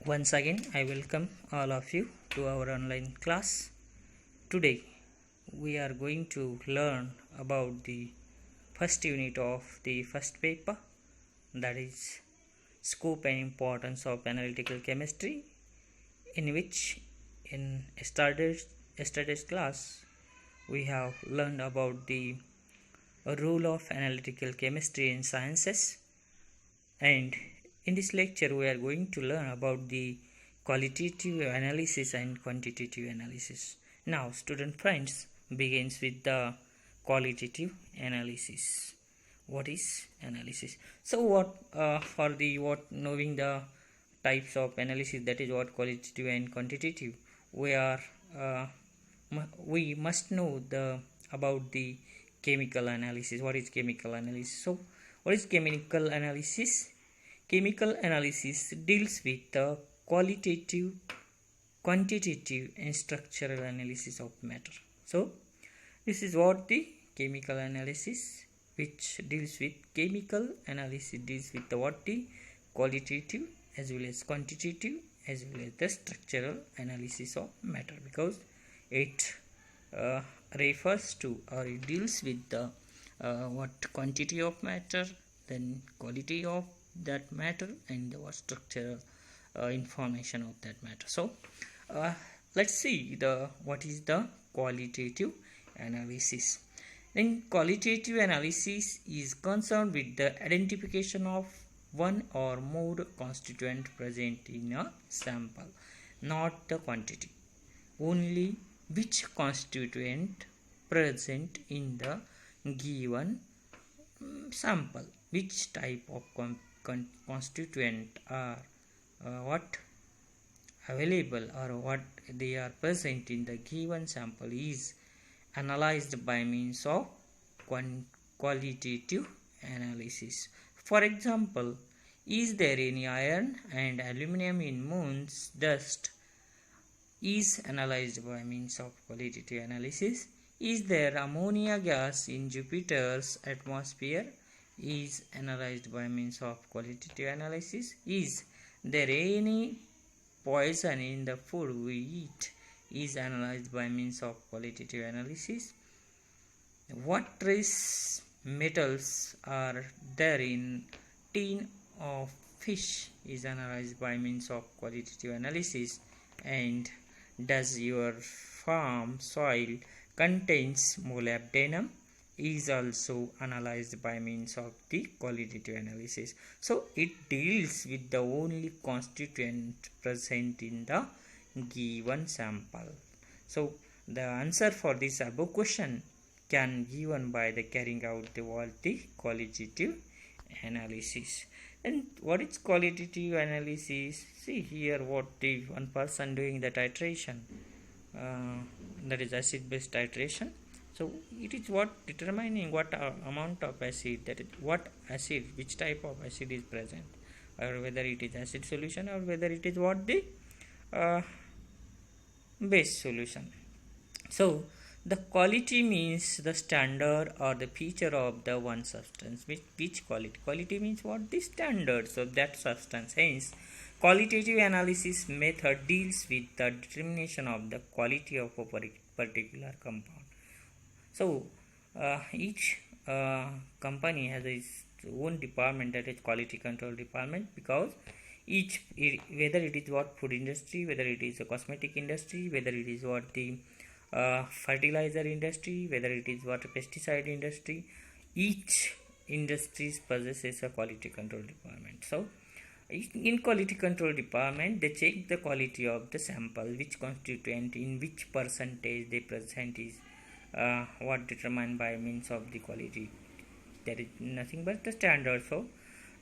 Once again, I welcome all of you to our online class. Today, we are going to learn about the first unit of the first paper, that is scope and importance of analytical chemistry, in which in yesterday's class we have learned about the role of analytical chemistry in sciences, and in this lecture we are going to learn about the qualitative analysis and quantitative analysis. Now student friends, begins with the qualitative analysis. What is analysis? So what for the what knowing the types of analysis, that is what qualitative and quantitative, we are we must know the about the chemical analysis. What is chemical analysis? So what is chemical analysis? Chemical analysis deals with the qualitative, quantitative and structural analysis of matter. So this is what the chemical analysis, which deals with chemical analysis deals with the what the qualitative as well as quantitative as well as the structural analysis of matter, because it refers to or it deals with the what quantity of matter, then quality of that matter, and what structural information of that matter. So let's see the what is the qualitative analysis. In qualitative analysis is concerned with the identification of one or more constituent present in a sample, not the quantity, only which constituent present in the given sample, which type of constituent are what available or what they are present in the given sample is analyzed by means of qualitative analysis. For example, is there any iron and aluminum in moon's dust is analyzed by means of qualitative analysis. Is there ammonia gas in Jupiter's atmosphere is analyzed by means of qualitative analysis. Is there any poison in the food we eat is analyzed by means of qualitative analysis. What trace metals are there in tin of fish is analyzed by means of qualitative analysis. And does your farm soil contains molybdenum is also analyzed by means of the qualitative analysis. So it deals with the only constituent present in the given sample. So the answer for this above question can given by the carrying out the qualitative analysis. And what is qualitative analysis? See here what the one person doing the titration, that is acid base titration. So it is what determining what amount of acid, that is what acid, which type of acid is present, or whether it is acid solution or whether it is what the base solution. So the quality means the standard or the feature of the one substance. Which quality means what the standards of that substance. Hence qualitative analysis method deals with the determination of the quality of a particular compound. So each company has its own department, that is quality control department, because each, whether it is what food industry, whether it is a cosmetic industry, whether it is what the fertilizer industry, whether it is what pesticide industry, each industry possesses a quality control department. So in quality control department, they check the quality of the sample, which constituent in which percentage they present is what determined by means of the quality. There is nothing but the standard. So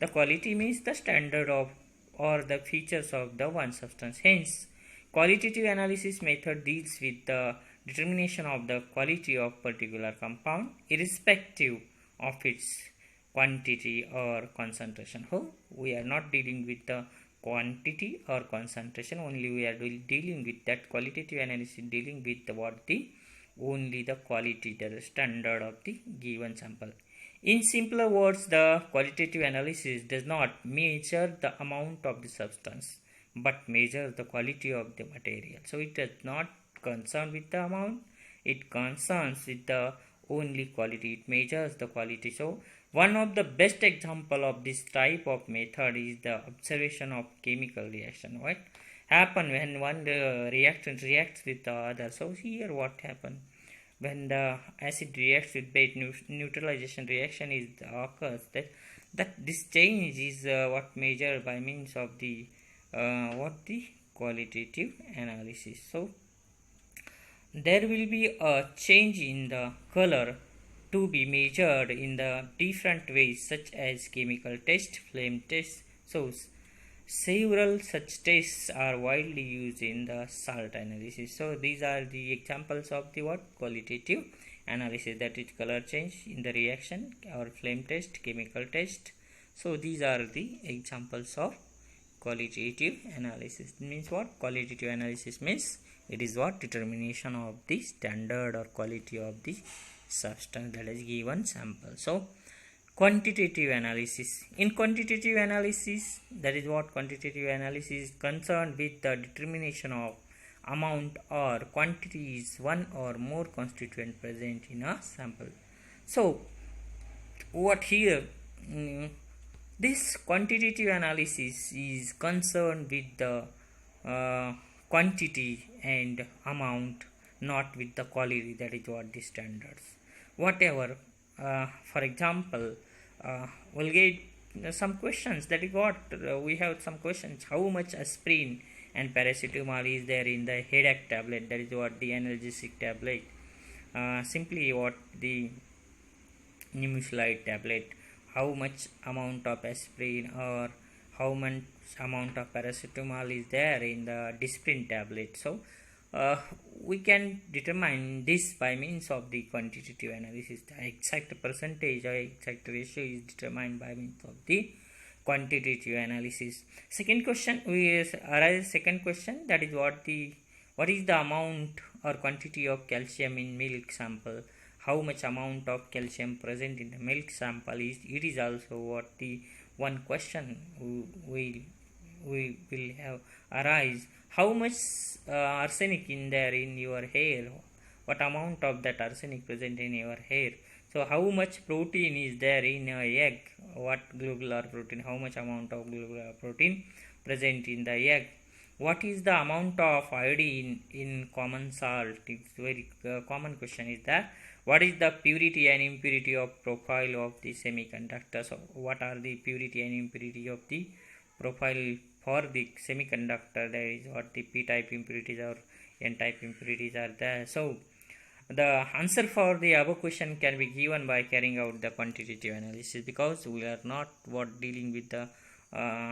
the quality means the standard of or the features of the one substance. Hence qualitative analysis method deals with the determination of the quality of particular compound irrespective of its quantity or concentration. So we are not dealing with the quantity or concentration, only we are dealing with that qualitative analysis dealing with the what the only the quality, the standard of the given sample. In simpler words, the qualitative analysis does not measure the amount of the substance but measures the quality of the material. So it is not concerned with the amount, it concerns with the only quality, it measures the quality. So one of the best example of this type of method is the observation of chemical reaction. What happen when one reactant reacts with the other? So here what happen when the acid reacts with base, neutralization reaction is occurs, that this change is what measured by means of the the qualitative analysis. So there will be a change in the color to be measured in the different ways, such as chemical test, flame test. So several such tests are widely used in the salt analysis. So these are the examples of the what qualitative analysis, that is color change in the reaction, or flame test, chemical test. So these are the examples of qualitative analysis. It means what? Qualitative analysis means it is what? Determination of the standard or quality of the substance that is given sample. So quantitative analysis. In quantitative analysis, that is what quantitative analysis is concerned with the determination of amount or quantity is one or more constituent present in a sample. So what here this quantitative analysis is concerned with the quantity and amount, not with the quality, that is what the standards. Whatever, for example, we'll get some questions, that is what we have some questions, how much aspirin and paracetamol is there in the headache tablet, that is what the analgesic tablet, simply what the nimesulide tablet, how much amount of aspirin or how much amount of paracetamol is there in the Disprin tablet. So we can determine this by means of the quantitative analysis. The exact percentage or exact ratio is determined by means of the quantitative analysis. Second question, we arise second question, that is what is the amount or quantity of calcium in milk sample. How much amount of calcium present in the milk sample is, it is also what the one question we will have arise. How much arsenic in there in your hair, what amount of that arsenic present in your hair. So how much protein is there in a egg, what globular protein, how much amount of globular protein present in the egg. What is the amount of iodine in common salt? It's very common question is that. What is the purity and impurity of profile of the semiconductor? So what are the purity and impurity of the profile for the semiconductor? There is what the p-type impurities or n-type impurities are there. So the answer for the above question can be given by carrying out the quantitative analysis, because we are not what dealing with the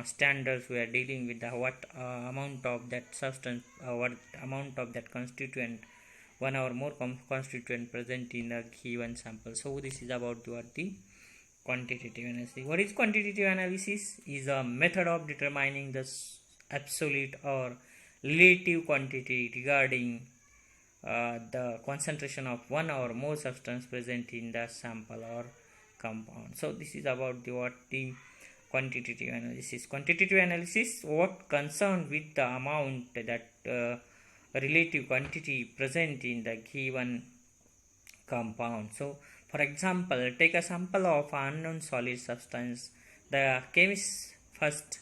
standards, we are dealing with the what amount of that substance, what amount of that constituent, one or more constituent present in a given sample. So this is about what the quantitative analysis. What is quantitative analysis? Is a method of determining the absolute or relative quantity regarding the concentration of one or more substance present in the sample or compound. So this is about what the quantitative analysis. Quantitative analysis what concerned with the amount, that relative quantity present in the given compound. So for example, take a sample of unknown solid substance. The chemist first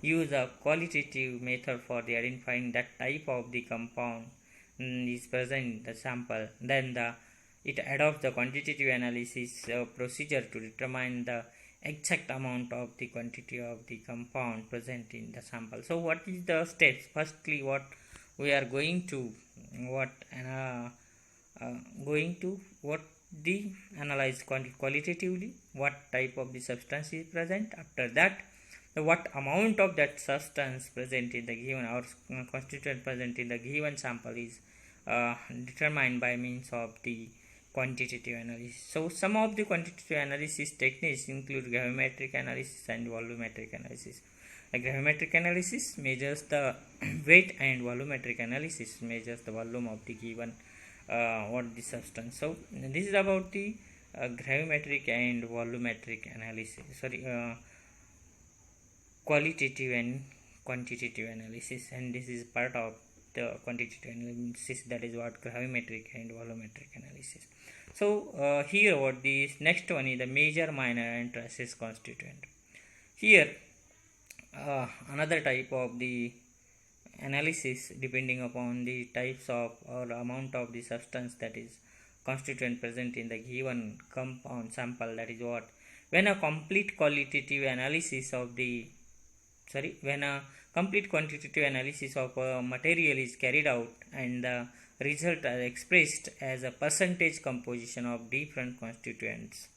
use a qualitative method for the identifying that type of the compound is present in the sample. Then it adopts the quantitative analysis procedure to determine the exact amount of the quantity of the compound present in the sample. So what is the steps? Firstly, what we are going to the analyze qualitatively, what type of the substance is present. After that, what amount of that substance present in the given or constituent present in the given sample is determined by means of the quantitative analysis. So some of the quantitative analysis techniques include gravimetric analysis and volumetric analysis. A gravimetric analysis measures the weight, and volumetric analysis measures the volume of the given the substance. So this is about the gravimetric and volumetric analysis, qualitative and quantitative analysis, and this is part of the quantitative analysis, that is what gravimetric and volumetric analysis. So here what this next one is the major, minor and traces constituent. Here another type of the analysis depending upon the types of or amount of the substance, that is constituent present in the given compound sample, that is what when a complete qualitative analysis of the when a complete quantitative analysis of a material is carried out and the result are expressed as a percentage composition of different constituents,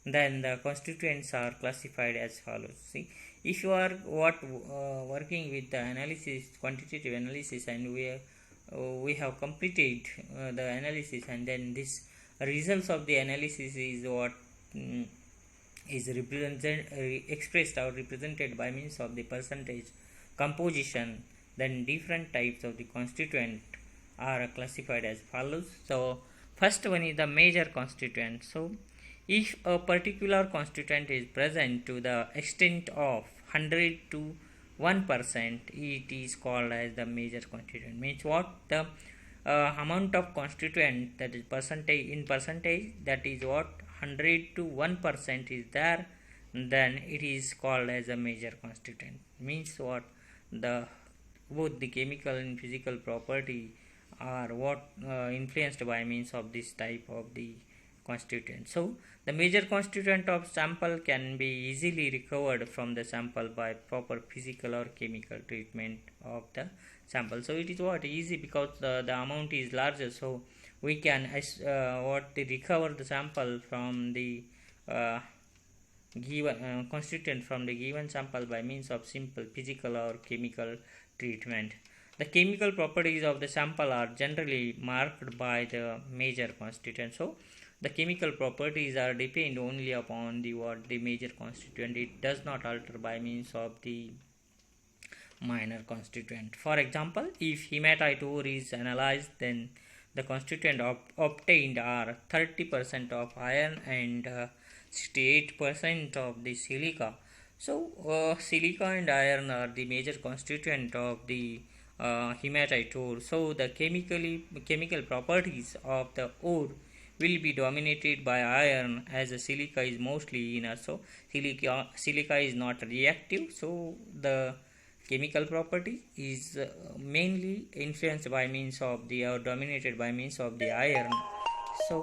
then the constituents are classified as follows. See, if you are working with the analysis, quantitative analysis, and we have completed the analysis, and then this results of the analysis is what is expressed or represented by means of the percentage composition, then different types of the constituent are classified as follows. So first one is the major constituent. So if a particular constituent is present to the extent of 100 to 1%, it is called as the major constituent. Means what? The amount of constituent, that is percentage, that is what 100 to 1% is there, then it is called as a major constituent. Means what? The both the chemical and physical property are what influenced by means of this type of the constituent. So the major constituent of sample can be easily recovered from the sample by proper physical or chemical treatment of the sample. So it is what easy, because the amount is larger, so we can recover the sample from the given constituent from the given sample by means of simple physical or chemical treatment. The chemical properties of the sample are generally marked by the major constituent. So the chemical properties are depend only upon the major constituent. It does not alter by means of the minor constituent. For example, if hematite ore is analyzed, then the constituent obtained are 30% of iron and 68% of the silica. So silica and iron are the major constituent of the hematite ore. So the chemical properties of the ore will be dominated by iron, as the silica is mostly inert. So silica is not reactive, so the chemical property is mainly influenced by means of the or dominated by means of the iron. So